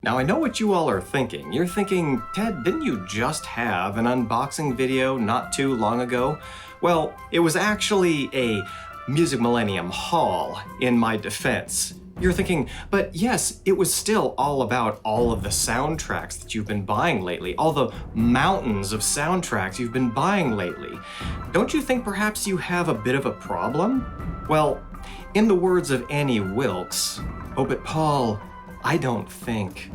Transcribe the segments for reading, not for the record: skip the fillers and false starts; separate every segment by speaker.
Speaker 1: Now I know what you all are thinking. You're thinking, Ted, didn't you just have an unboxing video not too long ago? Well, it was actually a Music Millennium haul in my defense. You're thinking, but yes, it was still all about all of the soundtracks that you've been buying lately, all the mountains of soundtracks you've been buying lately. Don't you think perhaps you have a bit of a problem? Well, in the words of Annie Wilkes, oh, but Paul, I don't think,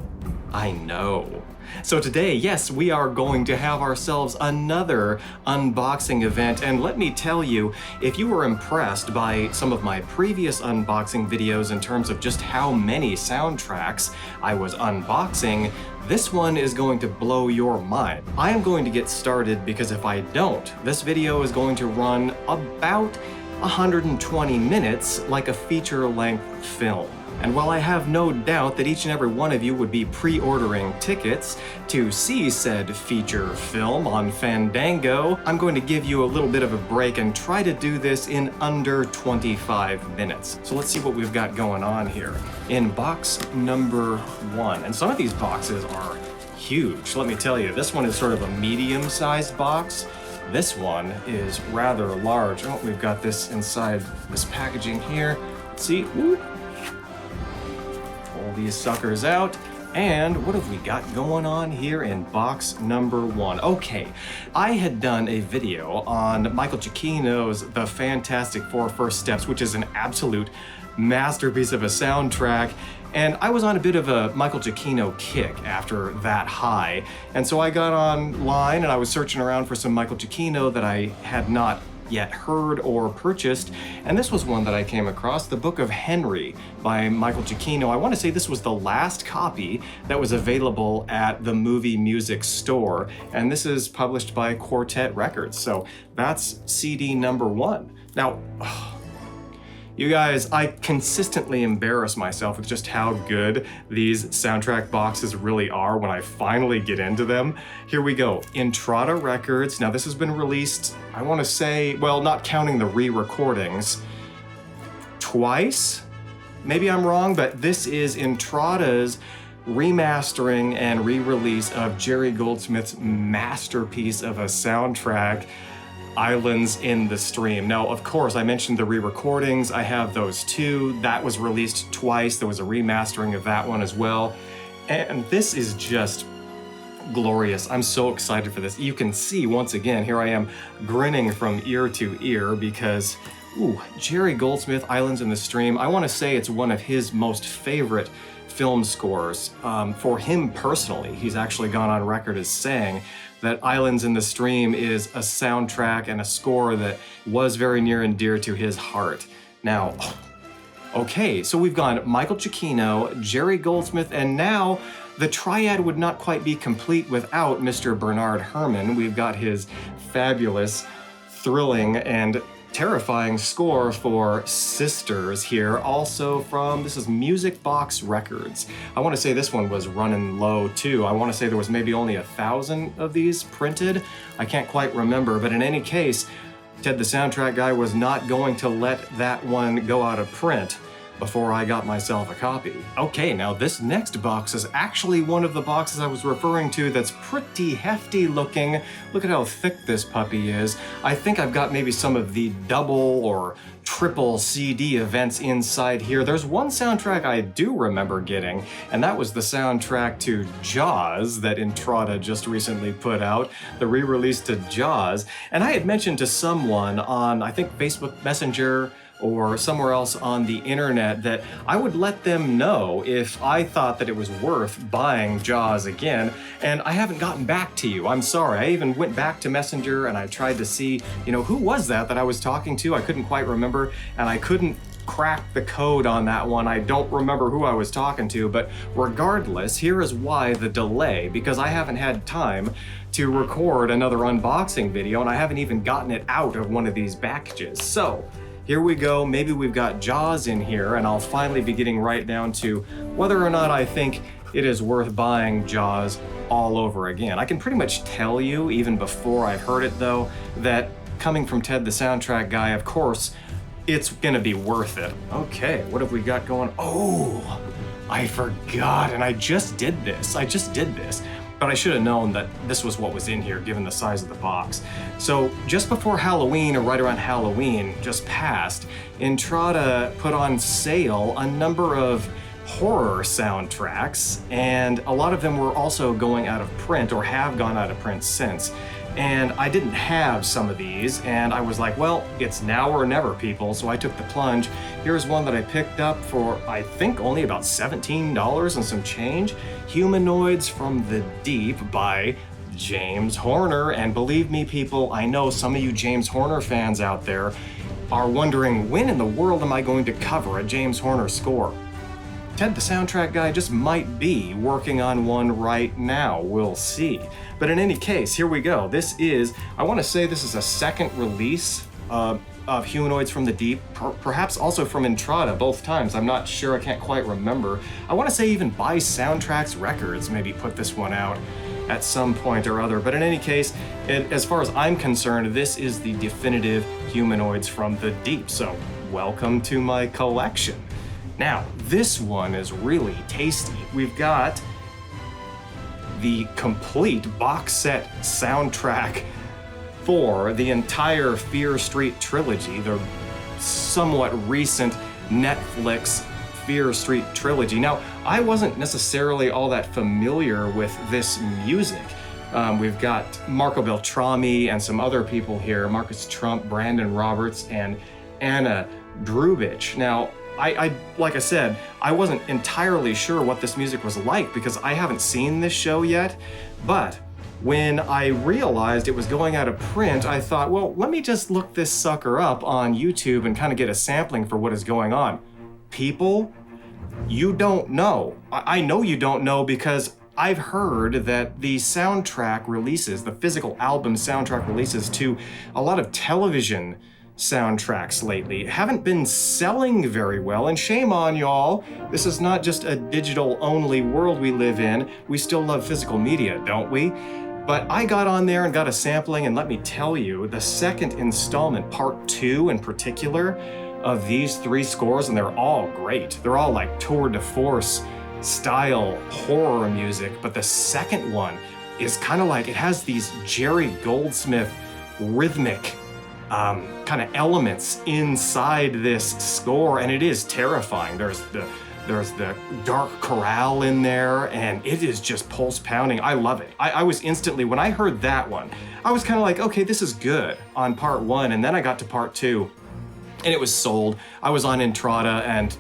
Speaker 1: I know. So today, yes, we are going to have ourselves another unboxing event, and let me tell you, if you were impressed by some of my previous unboxing videos in terms of just how many soundtracks I was unboxing, this one is going to blow your mind. I am going to get started because if I don't, this video is going to run about 120 minutes like a feature-length film. And while I have no doubt that each and every one of you would be pre-ordering tickets to see said feature film on Fandango, I'm going to give you a little bit of a break and try to do this in under 25 minutes. So let's see what we've got going on here. In box number 1, and some of these boxes are huge, let me tell you. This one is sort of a medium-sized box. This one is rather large. Oh, we've got this inside this packaging here. See, ooh. Pull these suckers out. And what have we got going on here in box number 1? Okay, I had done a video on Michael Giacchino's The Fantastic Four First Steps, which is an absolute masterpiece of a soundtrack. And I was on a bit of a Michael Giacchino kick after that high. And so I got online and I was searching around for some Michael Giacchino that I had not yet heard or purchased, and this was one that I came across, The Book of Henry by Michael Giacchino. I want to say this was the last copy that was available at the Movie Music Store, and this is published by Quartet Records, so that's CD number 1. Now, you guys, I consistently embarrass myself with just how good these soundtrack boxes really are when I finally get into them. Here we go. Intrada Records. Now this has been released, I want to say, well, not counting the re-recordings, twice? Maybe I'm wrong, but this is Intrada's remastering and re-release of Jerry Goldsmith's masterpiece of a soundtrack, Islands in the Stream. Now, of course, I mentioned the re-recordings. I have those too. That was released twice. There was a remastering of that one as well. And this is just glorious. I'm so excited for this. You can see, once again, here I am grinning from ear to ear because, ooh, Jerry Goldsmith, Islands in the Stream, I want to say it's one of his most favorite film scores. For him personally, he's actually gone on record as saying that Islands in the Stream is a soundtrack and a score that was very near and dear to his heart. Now, okay, so we've gone Michael Giacchino, Jerry Goldsmith, and now the triad would not quite be complete without Mr. Bernard Herrmann. We've got his fabulous, thrilling, and terrifying score for Sisters here, also from, this is Music Box Records. I want to say this one was running low too. I want to say there was maybe only 1,000 of these printed. I can't quite remember, but in any case, Ted the Soundtrack Guy was not going to let that one go out of print before I got myself a copy. Okay, now this next box is actually one of the boxes I was referring to that's pretty hefty looking. Look at how thick this puppy is. I think I've got maybe some of the double or triple CD events inside here. There's one soundtrack I do remember getting, and that was the soundtrack to Jaws that Intrada just recently put out, the re-release to Jaws. And I had mentioned to someone on, I think, Facebook Messenger or somewhere else on the internet that I would let them know if I thought that it was worth buying Jaws again, and I haven't gotten back to you. I'm sorry. I even went back to Messenger and I tried to see, who was that I was talking to? I couldn't quite remember, and I couldn't crack the code on that one. I don't remember who I was talking to, but regardless, here is why the delay, because I haven't had time to record another unboxing video, and I haven't even gotten it out of one of these packages. So, here we go. Maybe we've got Jaws in here, and I'll finally be getting right down to whether or not I think it is worth buying Jaws all over again. I can pretty much tell you, even before I've heard it though, that coming from Ted the Soundtrack Guy, of course, it's gonna be worth it. Okay, what have we got going? Oh, I forgot, and I just did this. But I should have known that this was what was in here given the size of the box. So just before Halloween, or right around Halloween, just passed, Entrada put on sale a number of horror soundtracks, and a lot of them were also going out of print or have gone out of print since. And I didn't have some of these, and I was like, well, it's now or never, people, so I took the plunge. Here's one that I picked up for, I think, only about $17 and some change. Humanoids from the Deep by James Horner. And believe me, people, I know some of you James Horner fans out there are wondering, when in the world am I going to cover a James Horner score? Ted the Soundtrack Guy just might be working on one right now, we'll see. But in any case, here we go. This is, I want to say this is a second release of Humanoids from the Deep, perhaps also from Entrada, both times. I'm not sure, I can't quite remember. I want to say even by Soundtracks Records maybe put this one out at some point or other. But in any case, as far as I'm concerned, this is the definitive Humanoids from the Deep. So welcome to my collection. Now, this one is really tasty. We've got the complete box set soundtrack for the entire Fear Street trilogy, the somewhat recent Netflix Fear Street trilogy. Now, I wasn't necessarily all that familiar with this music. We've got Marco Beltrami and some other people here, Marcus Trump, Brandon Roberts, and Anna Drubich. Now, I like I said, I wasn't entirely sure what this music was like because I haven't seen this show yet, but when I realized it was going out of print, I thought, well, let me just look this sucker up on YouTube and kind of get a sampling for what is going on. People, you don't know. I know you don't know because I've heard that the soundtrack releases, the physical album soundtrack releases to a lot of television soundtracks lately haven't been selling very well, and shame on y'all. This is not just a digital only world we live in. We still love physical media, don't we? But I got on there and got a sampling, and let me tell you, the second installment, part 2 in particular, of these 3 scores, and they're all great. They're all like tour de force style horror music, but the second one is kind of like, it has these Jerry Goldsmith rhythmic kind of elements inside this score, and it is terrifying. There's the dark chorale in there, and it is just pulse pounding. I love it. I was instantly, when I heard that one, I was kind of like, okay, this is good on part 1, and then I got to part 2, and it was sold. I was on Entrada, and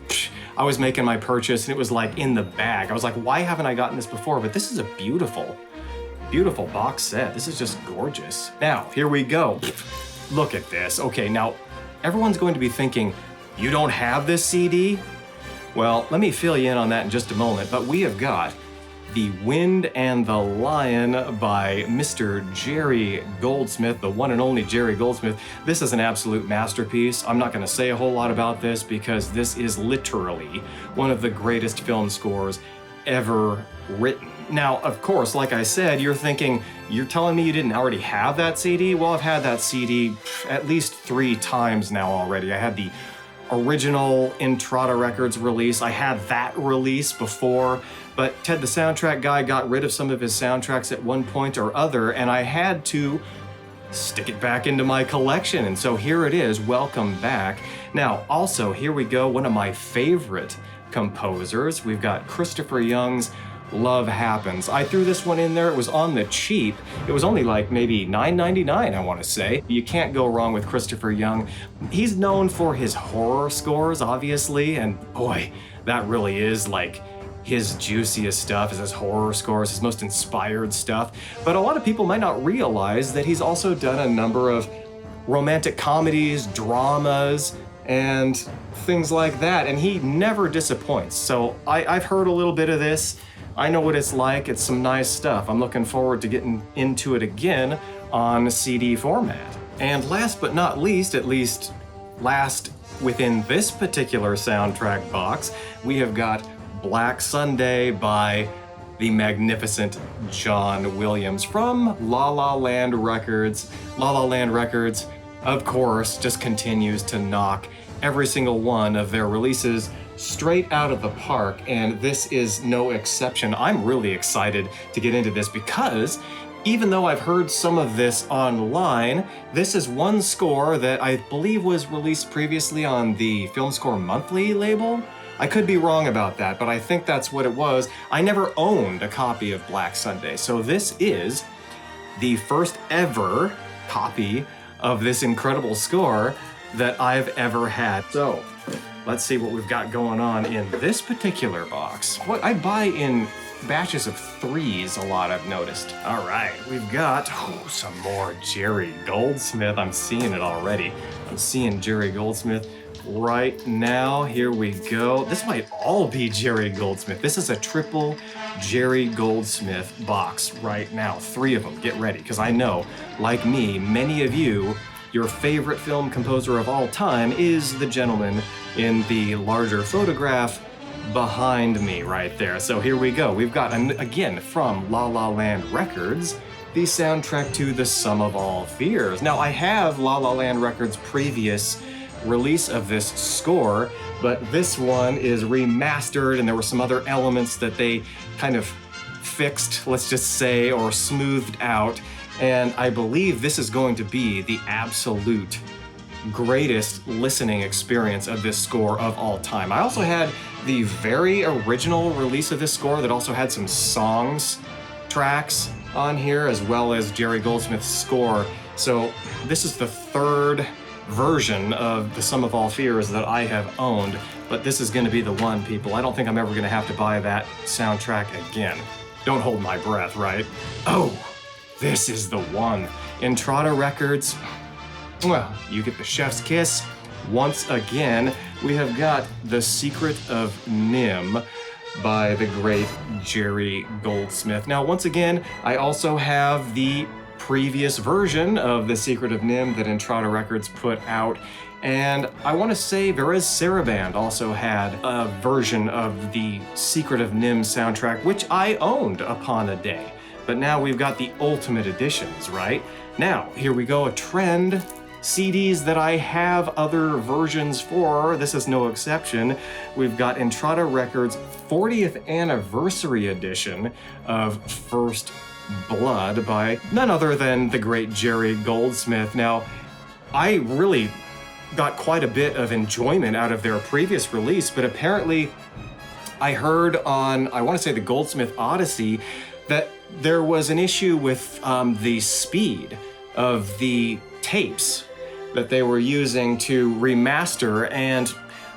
Speaker 1: I was making my purchase, and it was like in the bag. I was like, why haven't I gotten this before? But this is a beautiful, beautiful box set. This is just gorgeous. Now, here we go. Look at this. Okay, now everyone's going to be thinking, you don't have this CD? Well, let me fill you in on that in just a moment, but we have got The Wind and the Lion by Mr. Jerry Goldsmith, the one and only Jerry Goldsmith. This is an absolute masterpiece. I'm not going to say a whole lot about this because this is literally one of the greatest film scores ever written. Now, of course, like I said, you're thinking, you're telling me you didn't already have that CD? Well, I've had that CD at least 3 times now already. I had the original Entrada Records release. I had that release before, but Ted the Soundtrack Guy got rid of some of his soundtracks at one point or other, and I had to stick it back into my collection. And so here it is. Welcome back. Now, also, here we go. One of my favorite composers. We've got Christopher Young's Love Happens. I threw this one in there. It was on the cheap. It was only like maybe $9.99, I want to say. You can't go wrong with Christopher Young. He's known for his horror scores, obviously, and boy, that really is like his juiciest stuff, is his horror scores, his most inspired stuff. But a lot of people might not realize that he's also done a number of romantic comedies, dramas, and things like that, and he never disappoints. So I've heard a little bit of this. I know what it's like. It's some nice stuff. I'm looking forward to getting into it again on CD format. And last but not least, at least last within this particular soundtrack box, we have got Black Sunday by the magnificent John Williams from La La Land Records. La La Land Records, of course, just continues to knock every single one of their releases straight out of the park, and this is no exception. I'm really excited to get into this because even though I've heard some of this online, this is one score that I believe was released previously on the Film Score Monthly label. I could be wrong about that, but I think that's what it was. I never owned a copy of Black Sunday, so this is the first ever copy of this incredible score that I've ever had. So let's see what we've got going on in this particular box. What I buy in batches of 3s a lot, I've noticed. All right, we've got some more Jerry Goldsmith. I'm seeing it already. I'm seeing Jerry Goldsmith right now. Here we go. This might all be Jerry Goldsmith. This is a triple Jerry Goldsmith box right now. 3 of them. Get ready, because I know, like me, many of you, your favorite film composer of all time is the gentleman in the larger photograph behind me right there. So here we go. We've got, again, from La La Land Records, the soundtrack to The Sum of All Fears. Now, I have La La Land Records' previous release of this score, but this one is remastered, and there were some other elements that they kind of fixed, let's just say, or smoothed out. And I believe this is going to be the absolute greatest listening experience of this score of all time. I also had the very original release of this score that also had some songs tracks on here, as well as Jerry Goldsmith's score. So this is the 3rd version of The Sum of All Fears that I have owned, but this is going to be the one, people. I don't think I'm ever going to have to buy that soundtrack again. Don't hold my breath, right? Oh, this is the one. Entrada Records. Well, you get the chef's kiss. Once again, we have got The Secret of Nim by the great Jerry Goldsmith. Now, once again, I also have the previous version of The Secret of Nim that Entrada Records put out. And I want to say Perez Saraband also had a version of the Secret of Nim soundtrack, which I owned upon a day. But now we've got the ultimate editions, right? Now, here we go, a trend. CDs that I have other versions for, this is no exception. We've got Entrada Records' 40th anniversary edition of First Blood by none other than the great Jerry Goldsmith. Now, I really got quite a bit of enjoyment out of their previous release, but apparently I heard on, I want to say, the Goldsmith Odyssey, that there was an issue with the speed of the tapes that they were using to remaster, and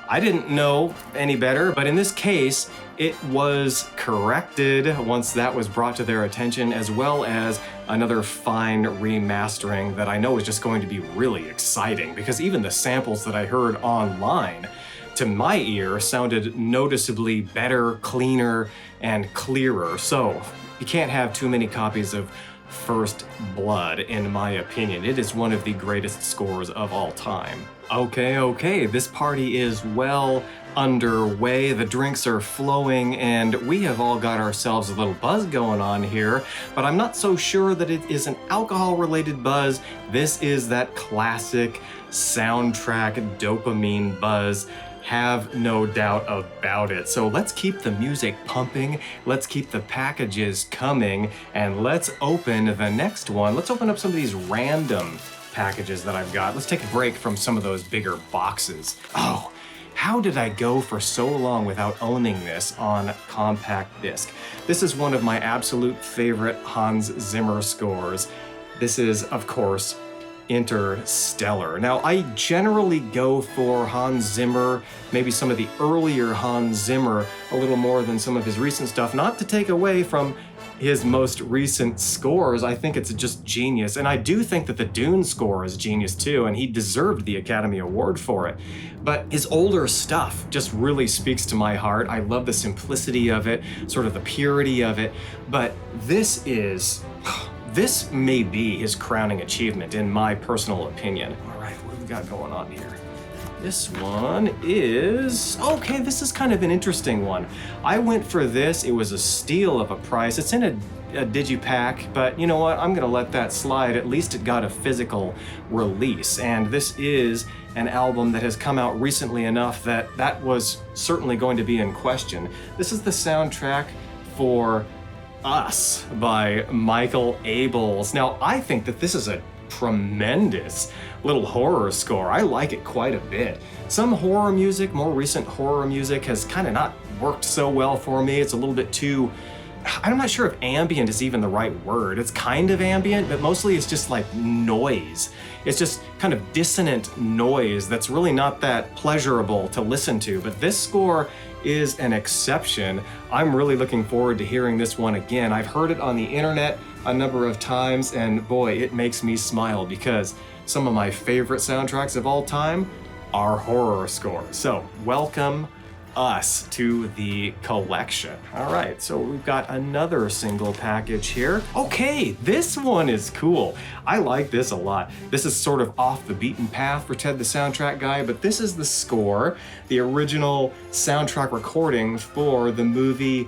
Speaker 1: I didn't know any better, but in this case, it was corrected once that was brought to their attention, as well as another fine remastering that I know is just going to be really exciting, because even the samples that I heard online, to my ear, sounded noticeably better, cleaner, and clearer. So you can't have too many copies of First Blood, in my opinion. It is one of the greatest scores of all time. Okay, this party is well underway. The drinks are flowing, and we have all got ourselves a little buzz going on here, but I'm not so sure that it is an alcohol-related buzz. This is that classic soundtrack dopamine buzz. Have no doubt about it. So let's keep the music pumping, let's keep the packages coming, and let's open the next one. Let's open up some of these random packages that I've got. Let's take a break from some of those bigger boxes. Oh, how did I go for so long without owning this on compact disc? This is one of my absolute favorite Hans Zimmer scores. This is, of course, Interstellar. Now, I generally go for Hans Zimmer, maybe some of the earlier Hans Zimmer, a little more than some of his recent stuff. Not to take away from his most recent scores, I think it's just genius. And I do think that the Dune score is genius too, and he deserved the Academy Award for it. But his older stuff just really speaks to my heart. I love the simplicity of it, sort of the purity of it. But this may be his crowning achievement, in my personal opinion. All right, what do we got going on here? This one is, okay, this is kind of an interesting one. I went for this, it was a steal of a price. It's in a digipack, but you know what? I'm gonna let that slide. At least it got a physical release. And this is an album that has come out recently enough that that was certainly going to be in question. This is the soundtrack for Us by Michael Abels. Now, I think that this is a tremendous little horror score. I like it quite a bit. Some horror music, more recent horror music, has kind of not worked so well for me. It's a little bit too, I'm not sure if ambient is even the right word. It's kind of ambient, but mostly it's just like noise. It's just kind of dissonant noise that's really not that pleasurable to listen to. But this score is an exception. I'm really looking forward to hearing this one again. I've heard it on the internet a number of times, and boy, it makes me smile because some of my favorite soundtracks of all time are horror scores. So welcome Us to the collection. All right, so we've got another single package here. Okay, this one is cool. I like this a lot. This is sort of off the beaten path for Ted the Soundtrack Guy, but this is the score, the original soundtrack recording for the movie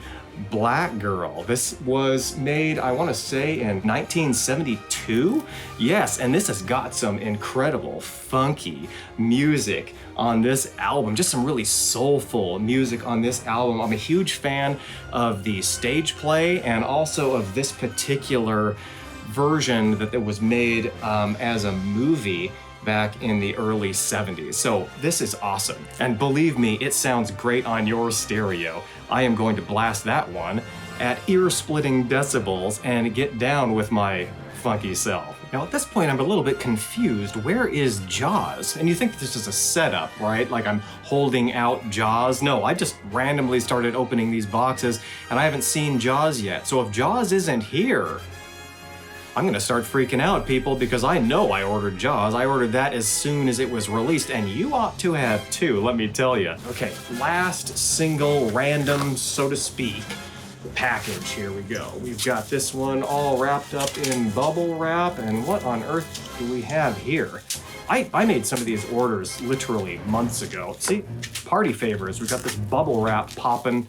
Speaker 1: Black Girl. This was made, I want to say, in 1972. Yes, and this has got some incredible, funky music on this album. Just some really soulful music on this album. I'm a huge fan of the stage play and also of this particular version that was made as a movie back in the early 70s. So this is awesome. And believe me, it sounds great on your stereo. I am going to blast that one at ear-splitting decibels and get down with my funky self. Now at this point, I'm a little bit confused. Where is Jaws? And you think this is a setup, right? Like I'm holding out Jaws? No, I just randomly started opening these boxes and I haven't seen Jaws yet. So if Jaws isn't here, I'm gonna start freaking out, people, because I know I ordered Jaws. I ordered that as soon as it was released, and you ought to have too, let me tell you. Okay, last single random, so to speak, package. Here we go. We've got this one all wrapped up in bubble wrap, and what on earth do we have here? I made some of these orders literally months ago. See, party favors. We've got this bubble wrap popping.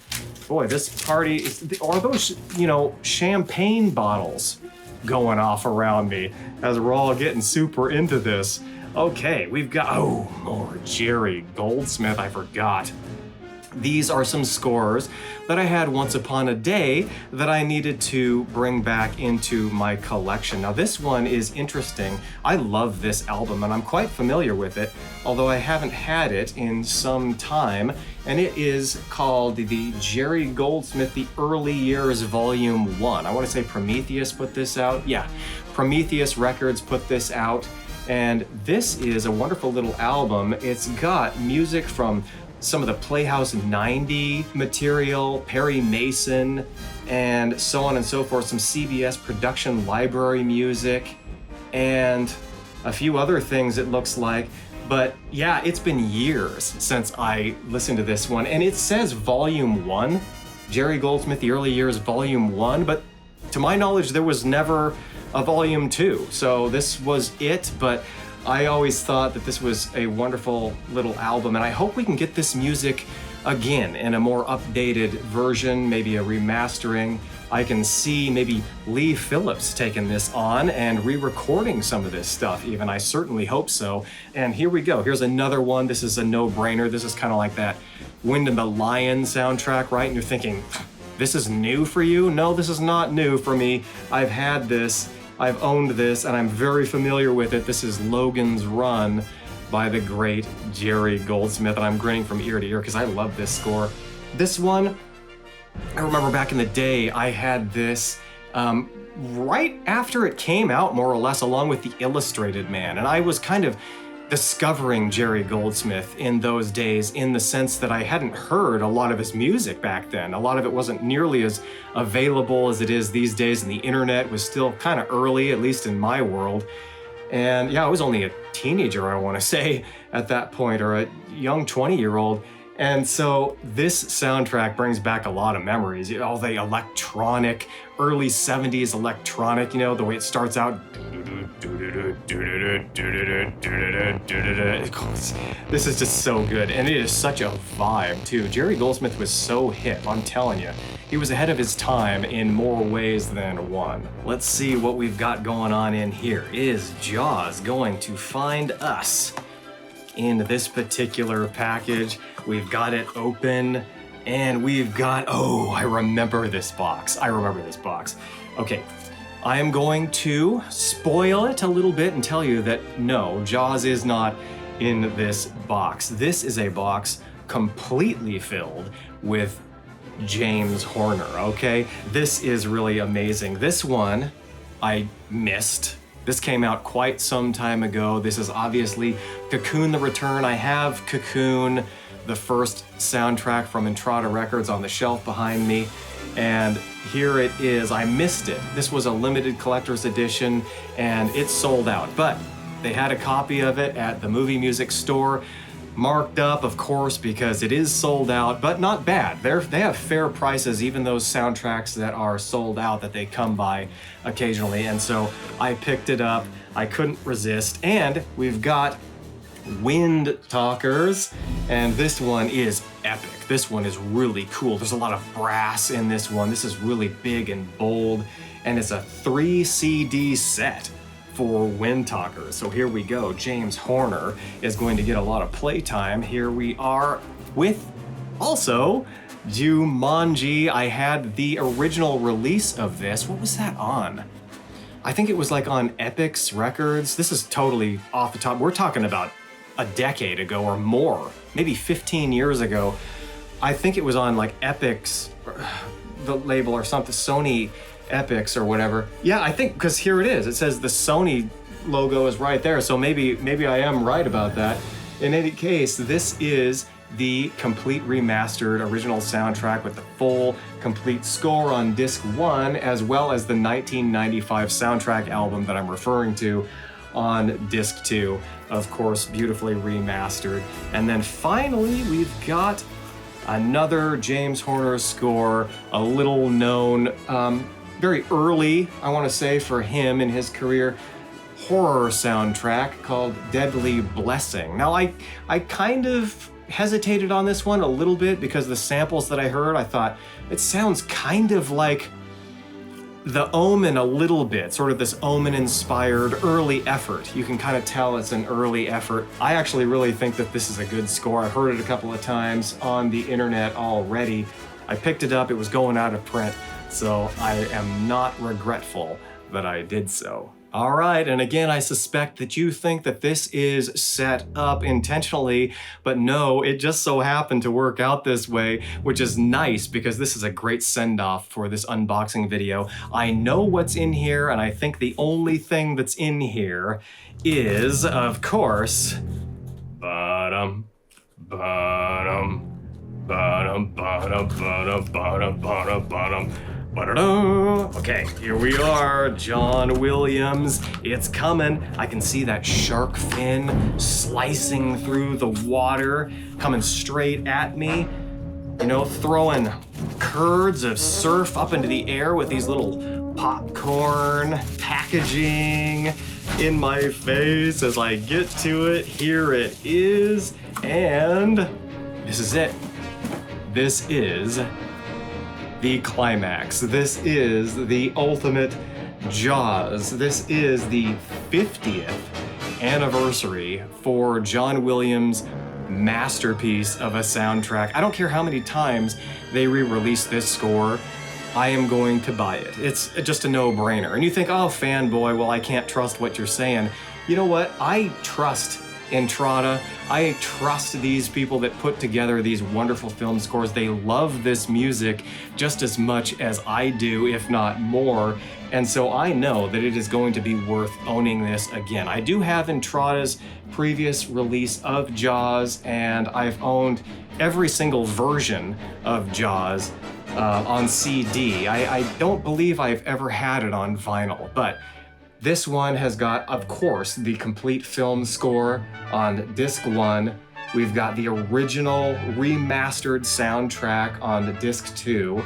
Speaker 1: Boy, this party, are those, you know, champagne bottles going off around me as we're all getting super into this. Okay, we've got, oh, more Jerry Goldsmith, I forgot. These are some scores that I had once upon a day that I needed to bring back into my collection. Now this one is interesting. I love this album and I'm quite familiar with it, although I haven't had it in some time. And it is called the Jerry Goldsmith, The Early Years Volume 1. I want to say Prometheus put this out. Yeah, Prometheus Records put this out. And this is a wonderful little album. It's got music from some of the Playhouse 90 material, Perry Mason, and so on and so forth, some CBS production library music, and a few other things it looks like. But yeah, it's been years since I listened to this one, and it says Volume 1, Jerry Goldsmith, The Early Years Volume 1, but to my knowledge, there was never a Volume 2, so this was it, but I always thought that this was a wonderful little album, and I hope we can get this music again in a more updated version, maybe a remastering. I can see maybe Lee Phillips taking this on and re-recording some of this stuff even. I certainly hope so. And here we go. Here's another one. This is a no-brainer. This is kind of like that Wind and the Lion soundtrack, right? And you're thinking, this is new for you? No, this is not new for me. I've had this, I've owned this, and I'm very familiar with it. This is Logan's Run by the great Jerry Goldsmith, and I'm grinning from ear to ear because I love this score. This one, I remember back in the day, I had this right after it came out, more or less, along with The Illustrated Man, and I was kind of discovering Jerry Goldsmith in those days in the sense that I hadn't heard a lot of his music back then. A lot of it wasn't nearly as available as it is these days, and the internet was still kind of early, at least in my world. And yeah, I was only a teenager, I want to say, at that point, or a young 20-year-old. And so this soundtrack brings back a lot of memories. All the electronic, early 70s electronic, you know, the way it starts out. This is just so good, and it is such a vibe too. Jerry Goldsmith was so hip, I'm telling you. He was ahead of his time in more ways than one. Let's see what we've got going on in here. Is Jaws going to find us? in this particular package. We've got it open, and we've got, oh, I remember this box. Okay, I am going to spoil it a little bit and tell you that no, Jaws is not in this box. This is a box completely filled with James Horner, okay? This is really amazing. This one I missed. This came out quite some time ago. This is obviously Cocoon: The Return. I have Cocoon, the first soundtrack from Entrada Records, on the shelf behind me. And here it is. I missed it. This was a limited collector's edition and it sold out. But they had a copy of it at the Movie Music Store, marked up, of course, because it is sold out, but not bad. They have fair prices, even those soundtracks that are sold out that they come by occasionally. And so I picked it up. I couldn't resist. And we've got Wind Talkers, and this one is epic. This one is really cool. There's a lot of brass in this one. This is really big and bold, and it's a 3 CD set for Wind Talkers. So here we go. James Horner is going to get a lot of playtime. Here we are with also Jumanji. I had the original release of this. What was that on? I think it was like on Epix Records. This is totally off the top. We're talking about a decade ago or more, maybe 15 years ago. I think it was on like Epix, the label or something, Sony Epix or whatever. Yeah, I think, because here it is. It says the Sony logo is right there, so maybe I am right about that. In any case, this is the complete remastered original soundtrack with the full complete score on disc 1, as well as the 1995 soundtrack album that I'm referring to on disc 2, of course, beautifully remastered. And then finally, we've got another James Horner score, a little known, very early, I want to say, for him in his career, horror soundtrack called Deadly Blessing. Now, I kind of hesitated on this one a little bit because the samples that I heard, I thought, it sounds kind of like The Omen a little bit, sort of this Omen-inspired early effort. You can kind of tell it's an early effort. I actually really think that this is a good score. I've heard it a couple of times on the internet already. I picked it up, it was going out of print, so I am not regretful that I did so. All right, and again, I suspect that you think that this is set up intentionally, but no, it just so happened to work out this way, which is nice because this is a great send-off for this unboxing video. I know what's in here, and I think the only thing that's in here is, of course, bottom, bottom, bottom, bottom, bottom, bottom, bottom, bottom. Okay, here we are, John Williams. It's coming. I can see that shark fin slicing through the water, coming straight at me. You know, throwing curds of surf up into the air with these little popcorn packaging in my face as I get to it. Here it is, and this is it. This is the climax. This is the ultimate Jaws. This is the 50th anniversary for John Williams' masterpiece of a soundtrack. I don't care how many times they re-release this score, I am going to buy it. It's just a no-brainer. And you think, oh, fanboy, well, I can't trust what you're saying. You know what? I trust Entrada. I trust these people that put together these wonderful film scores. They love this music just as much as I do, if not more. And so I know that it is going to be worth owning this again. I do have Entrada's previous release of Jaws, and I've owned every single version of Jaws on CD. I don't believe I've ever had it on vinyl, but this one has got, of course, the complete film score on disc 1. We've got the original remastered soundtrack on disc 2,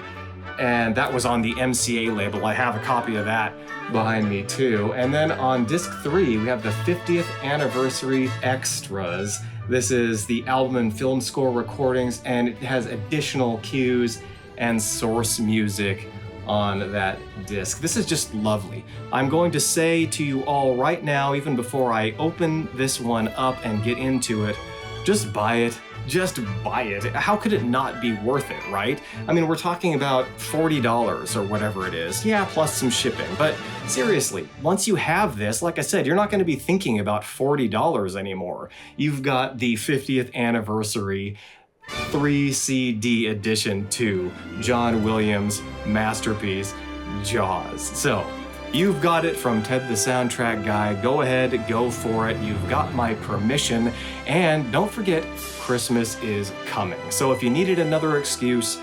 Speaker 1: and that was on the MCA label. I have a copy of that behind me too. And then on disc 3, we have the 50th anniversary extras. This is the album and film score recordings, and it has additional cues and source music on that disc. This is just lovely. I'm going to say to you all right now, even before I open this one up and get into it, just buy it. Just buy it. How could it not be worth it, right? I mean, we're talking about $40 or whatever it is. Yeah, plus some shipping. But seriously, once you have this, like I said, you're not going to be thinking about $40 anymore. You've got the 50th anniversary 3 CD edition to John Williams' masterpiece, Jaws. So, you've got it from Ted the Soundtrack Guy. Go ahead, go for it. You've got my permission. And don't forget, Christmas is coming. So if you needed another excuse,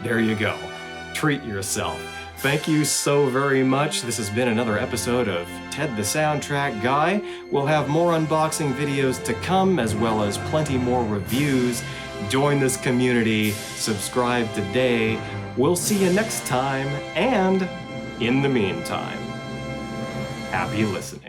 Speaker 1: there you go. Treat yourself. Thank you so very much. This has been another episode of Ted the Soundtrack Guy. We'll have more unboxing videos to come, as well as plenty more reviews. Join this community. Subscribe today. We'll see you next time. And in the meantime, happy listening.